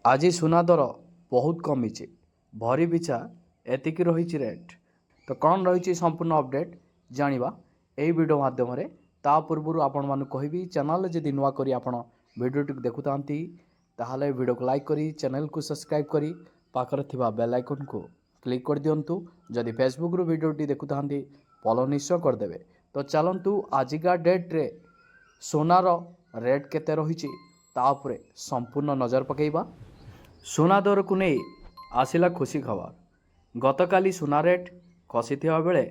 आज सुना दर बहुत कमी भरी पिछा एतिकी रही रेट। तो कौन रही संपूर्ण अपडेट जानिबा एई वीडियो माध्यम रे। ता पूर्व आपण मानु कहबी चैनल जदि नुआ करी आपण वीडियो टिक देखुतांती ताहले वीडियो को लाइक करी चैनल को सब्सक्राइब करी पाखर थिबा बेल आइकन को क्लिक कर दियंतु। जदि फेसबुक रो वीडियो टी देखुतांती फॉलो निश्चय कर देबे। तो चलंतु आजिका डेट रे सोनार रेट केते रही तापरे संपूर्ण नजर पकेइबा। सुना दर को नहीं आसिला खुशी खबर। गतकाली सुना रेट खसी बेले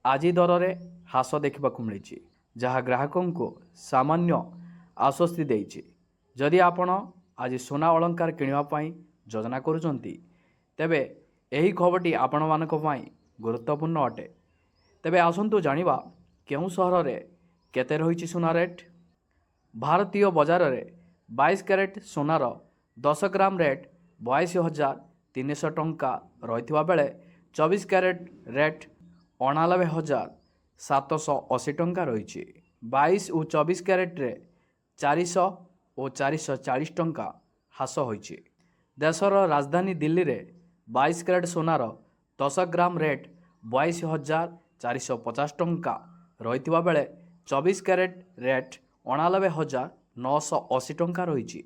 आज दर रे ह्रास देखा मिली जहाँ ग्राहकों को सामान्य आश्वस्ति देइछि। जदि आपण आज सुना अलंकार किनिबा योजना करुचंती तेबे एही खबरटी आपण मानक पई गुरुत्वपूर्ण अटे। तेबे आसंतु जानिबा केउ सहर रे केते रही सुना रेट। भारतीय बजार रे 22 कैरेट सोनार 10 ग्राम रेट 82,300 टंका रही बेले 24 कैरेट रेट 89,780 टंका रही। 22 और 24 कैरेट रे 400 और 440 टंका ह्रास होइछि। देशर राजधानी दिल्ली रे 22 कैरेट सोनार 10 ग्राम रेट 82,450 टंका रही बेले 24 कैरेट रेट 89,980 टंका रही।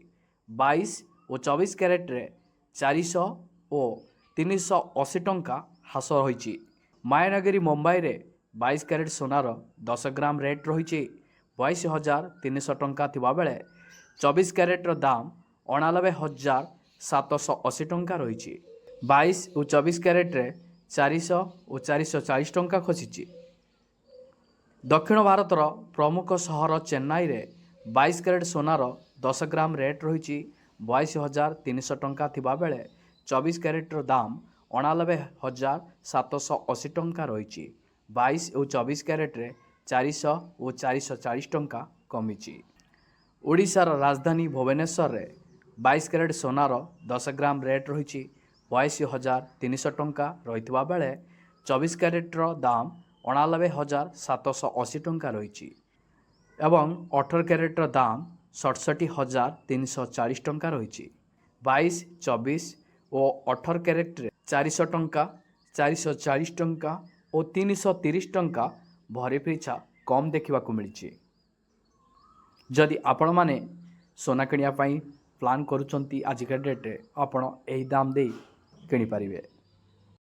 22 और 24 कैरेट रे 400 और 380 टंका ह्रास रही। मायानगरी मुंबई रे 22 कैरेट सोनार 10 ग्राम रेट रही 82,300 टंका थिबा बेले 24 कैरेट रो दाम 89,780 टंका रही। 22 और 24 कैरेट रे 400 और 440 टंका खसी। दक्षिण भारतर प्रमुख सहर चेन्नई रे 22 कैरेट सोनार 10 ग्राम रेट रही 82,300 टंका थिबा बेले 24 कैरेट रो दाम 89,780 टंका रही। 22 और 24 कैरेट रे 400 और 440 टंका कमिछि। ओडिशार राजधानी भुवनेश्वर रे 22 कैरेट सोनार 10 ग्राम रेट रही 82,300 टंका रही बेले 24 कैरेट रो दाम 89,780 टंका रही एवं 18 कैरेट रो दाम 67,340 टंका रही। 22, 24 और 18 कैरेट रे 400 टंका 440 टंका और 330 टंका भरी पिछा कम देखा मिली। जदि आपण माने सोना किनिया पई प्लान करुचंती आजिका डेट रे आपण एही दाम दे किनि पारिबे।